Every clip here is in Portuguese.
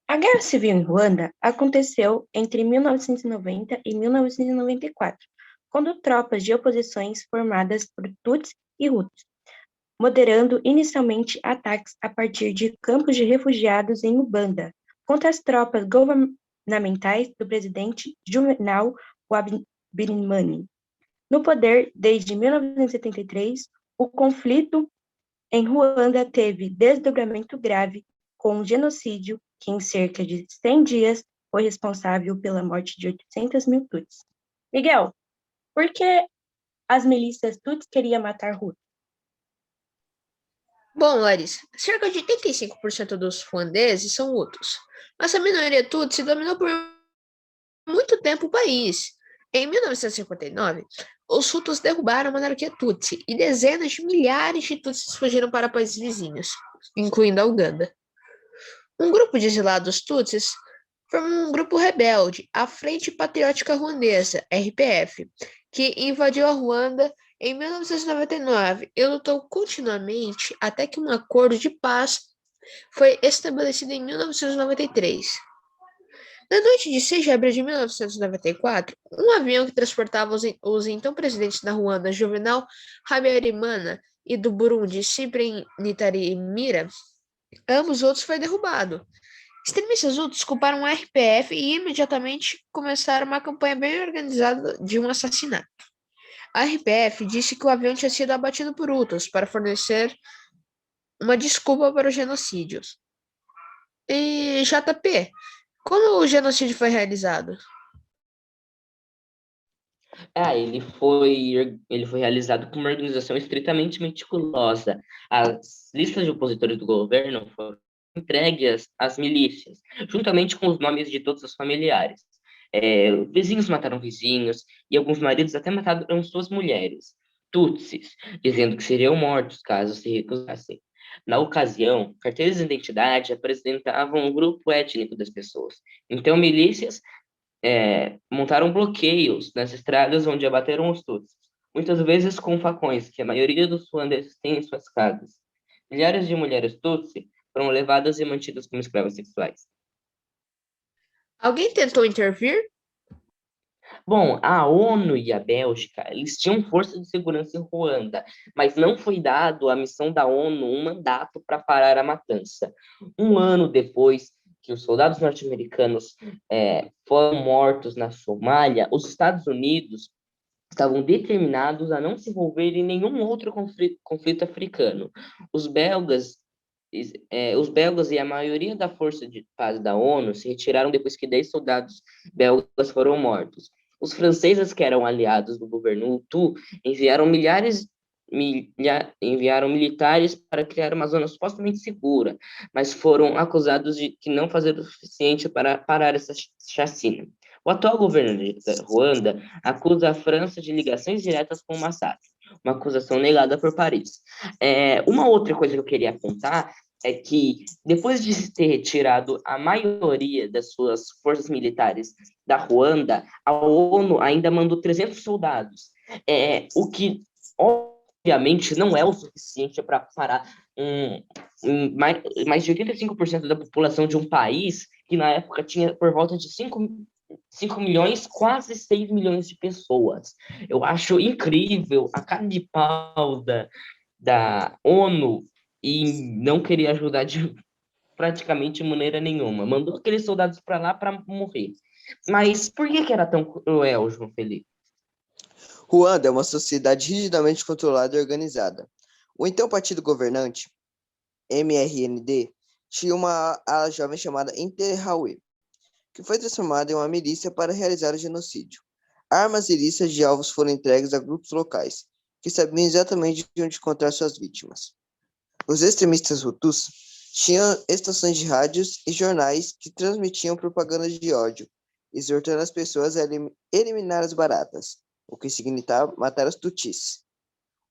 A Guerra Civil em Ruanda aconteceu entre 1990 e 1994, quando tropas de oposições formadas por Tutsi e Hutus, moderando inicialmente ataques a partir de campos de refugiados em Uganda, contra as tropas governamentais do presidente Juvenal Habyarimana. No poder desde 1973, o conflito em Ruanda teve desdobramento grave, com um genocídio que, em cerca de 100 dias, foi responsável pela morte de 800 mil Tutsis. Miguel, por que as milícias Tutsis queriam matar Hutus? Bom, Larissa, cerca de 85% dos ruandeses são hutus, mas a minoria tutsi dominou por muito tempo o país. Em 1959, os hutus derrubaram a monarquia tutsi e dezenas de milhares de tutsis fugiram para países vizinhos, incluindo a Uganda. Um grupo de exilados tutsis formou um grupo rebelde, a Frente Patriótica Ruandesa, RPF, que invadiu a Ruanda em 1999 e lutou continuamente até que um acordo de paz foi estabelecido em 1993. Na noite de 6 de abril de 1994, um avião que transportava os então presidentes da Ruanda, Juvenal Habyarimana, e do Burundi, Cyprien Ntaryamira, ambos outros, foi derrubado. Extremistas hutus culparam o RPF e imediatamente começaram uma campanha bem organizada de um assassinato. A RPF disse que o avião tinha sido abatido por hutus para fornecer uma desculpa para os genocídios. E JP, como o genocídio foi realizado? Ele foi realizado por uma organização estritamente meticulosa. As listas de opositores do governo foram entregues às milícias, juntamente com os nomes de todos os familiares. Vizinhos mataram vizinhos e alguns maridos até mataram suas mulheres, tutsis, dizendo que seriam mortos caso se recusassem. Na ocasião, carteiras de identidade apresentavam um grupo étnico das pessoas. Então, milícias montaram bloqueios nas estradas onde abateram os tutsis, muitas vezes com facões, que a maioria dos ruandeses tem em suas casas. Milhares de mulheres tutsi foram levadas e mantidas como escravas sexuais. Alguém tentou intervir? Bom, a ONU e a Bélgica, eles tinham força de segurança em Ruanda, mas não foi dado à missão da ONU um mandato para parar a matança. Um ano depois que os soldados norte-americanos foram mortos na Somália, os Estados Unidos estavam determinados a não se envolver em nenhum outro conflito africano. Os belgas os belgas e a maioria da força de paz da ONU se retiraram depois que 10 soldados belgas foram mortos. Os franceses, que eram aliados do governo Hutu, enviaram militares para criar uma zona supostamente segura, mas foram acusados de que não fazer o suficiente para parar essa chacina. O atual governo de Ruanda acusa a França de ligações diretas com o massacre, uma acusação negada por Paris. Uma outra coisa que eu queria apontar é que, depois de se ter retirado a maioria das suas forças militares da Ruanda, a ONU ainda mandou 300 soldados, o que, obviamente, não é o suficiente para parar mais de 85% da população de um país que, na época, tinha por volta de 5 milhões, quase 6 milhões de pessoas. Eu acho incrível a cara de pau da ONU e não queria ajudar de praticamente maneira nenhuma. Mandou aqueles soldados para lá para morrer. Mas por que era tão cruel, João Felipe? Ruanda é uma sociedade rigidamente controlada e organizada. O então partido governante, MRND, tinha uma ala jovem chamada Interahamwe, que foi transformada em uma milícia para realizar o genocídio. Armas e listas de alvos foram entregues a grupos locais, que sabiam exatamente de onde encontrar suas vítimas. Os extremistas Hutus tinham estações de rádios e jornais que transmitiam propaganda de ódio, exortando as pessoas a eliminar as baratas, o que significava matar os Tutsis.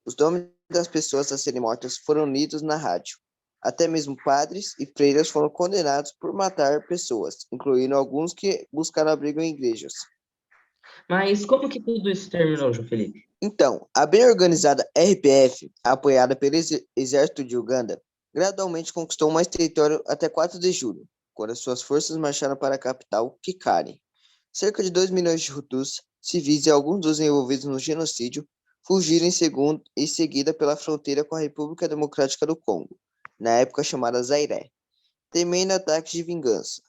Os nomes das pessoas a serem mortas foram lidos na rádio. Até mesmo padres e freiras foram condenados por matar pessoas, incluindo alguns que buscaram abrigo em igrejas. Mas como que tudo isso terminou, João Felipe? Então, a bem organizada RPF, apoiada pelo exército de Uganda, gradualmente conquistou mais território até 4 de julho, quando as suas forças marcharam para a capital, Kikari. Cerca de 2 milhões de Hutus, civis e alguns dos envolvidos no genocídio fugiram em seguida pela fronteira com a República Democrática do Congo, na época chamada Zaire, temendo ataques de vingança.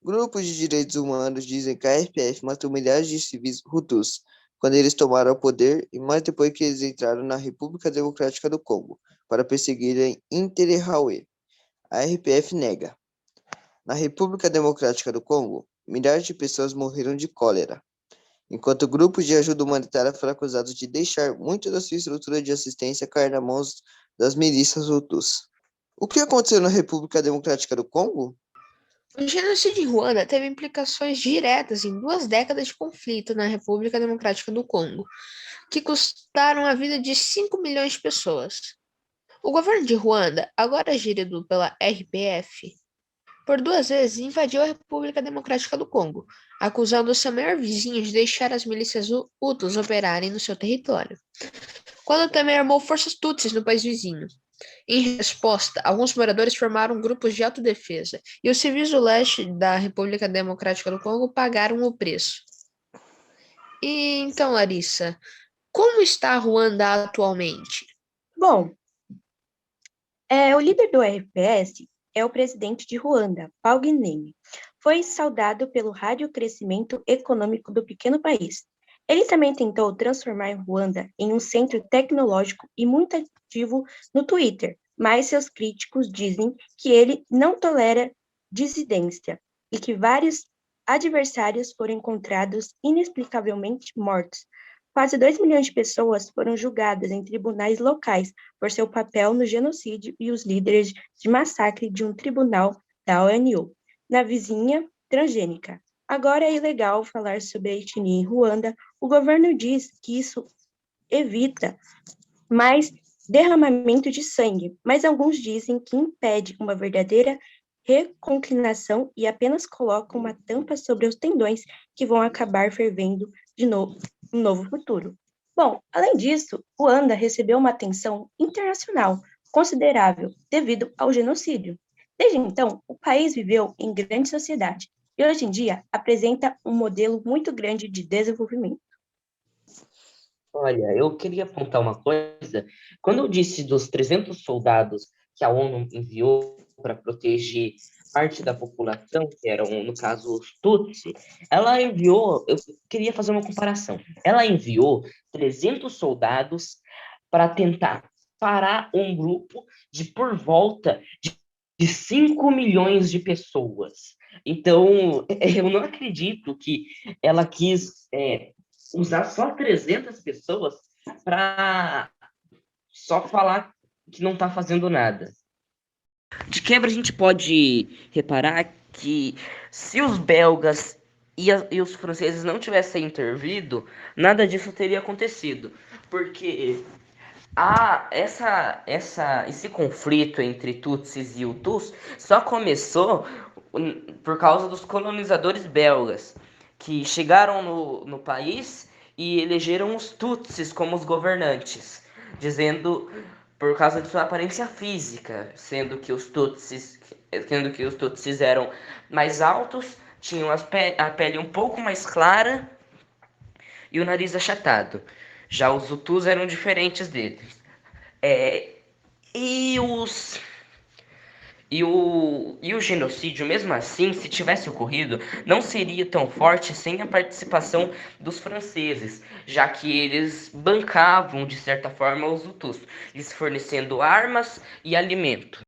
Grupos de direitos humanos dizem que a RPF matou milhares de civis Hutus quando eles tomaram o poder e mais depois que eles entraram na República Democrática do Congo para perseguirem Interahamwe. A RPF nega. Na República Democrática do Congo, milhares de pessoas morreram de cólera, enquanto grupos de ajuda humanitária foram acusados de deixar muito da sua estrutura de assistência cair nas mãos das milícias Hutus. O que aconteceu na República Democrática do Congo? O genocídio em Ruanda teve implicações diretas em 2 décadas de conflito na República Democrática do Congo, que custaram a vida de 5 milhões de pessoas. O governo de Ruanda, agora gerido pela RPF, por 2 vezes invadiu a República Democrática do Congo, acusando seu maior vizinho de deixar as milícias Hutus operarem no seu território, quando também armou forças Tutsis no país vizinho. Em resposta, alguns moradores formaram grupos de autodefesa, e os civis do leste da República Democrática do Congo pagaram o preço. E então, Larissa, como está Ruanda atualmente? Bom, o líder do RPS é o presidente de Ruanda, Paul Kagame. Foi saudado pelo rádio crescimento econômico do pequeno país. Ele também tentou transformar Ruanda em um centro tecnológico e muito ativo no Twitter, mas seus críticos dizem que ele não tolera dissidência e que vários adversários foram encontrados inexplicavelmente mortos. Quase 2 milhões de pessoas foram julgadas em tribunais locais por seu papel no genocídio e os líderes de massacre de um tribunal da ONU, na vizinha transgênica. Agora é ilegal falar sobre a etnia em Ruanda. O governo diz que isso evita mais derramamento de sangue, mas alguns dizem que impede uma verdadeira reconciliação e apenas coloca uma tampa sobre os tendões que vão acabar fervendo de novo um novo futuro. Bom, além disso, Ruanda recebeu uma atenção internacional considerável devido ao genocídio. Desde então, o país viveu em grande sociedade e hoje em dia apresenta um modelo muito grande de desenvolvimento. Olha, eu queria apontar uma coisa. Quando eu disse dos 300 soldados que a ONU enviou para proteger parte da população, que eram, no caso, os Tutsi, ela enviou, eu queria fazer uma comparação, ela enviou 300 soldados para tentar parar um grupo de por volta de 5 milhões de pessoas. Então, eu não acredito que ela quis usar só 300 pessoas para só falar que não está fazendo nada. De quebra, a gente pode reparar que se os belgas e os franceses não tivessem intervido, nada disso teria acontecido. Porque esse conflito entre Tutsis e Hutus só começou por causa dos colonizadores belgas, que chegaram no país e elegeram os Tutsis como os governantes, dizendo por causa de sua aparência física, sendo que os Tutsis eram mais altos, tinham a pele um pouco mais clara e o nariz achatado. Já os Hutus eram diferentes deles. E o genocídio, mesmo assim, se tivesse ocorrido, não seria tão forte sem a participação dos franceses, já que eles bancavam, de certa forma, os Hutus, lhes fornecendo armas e alimento.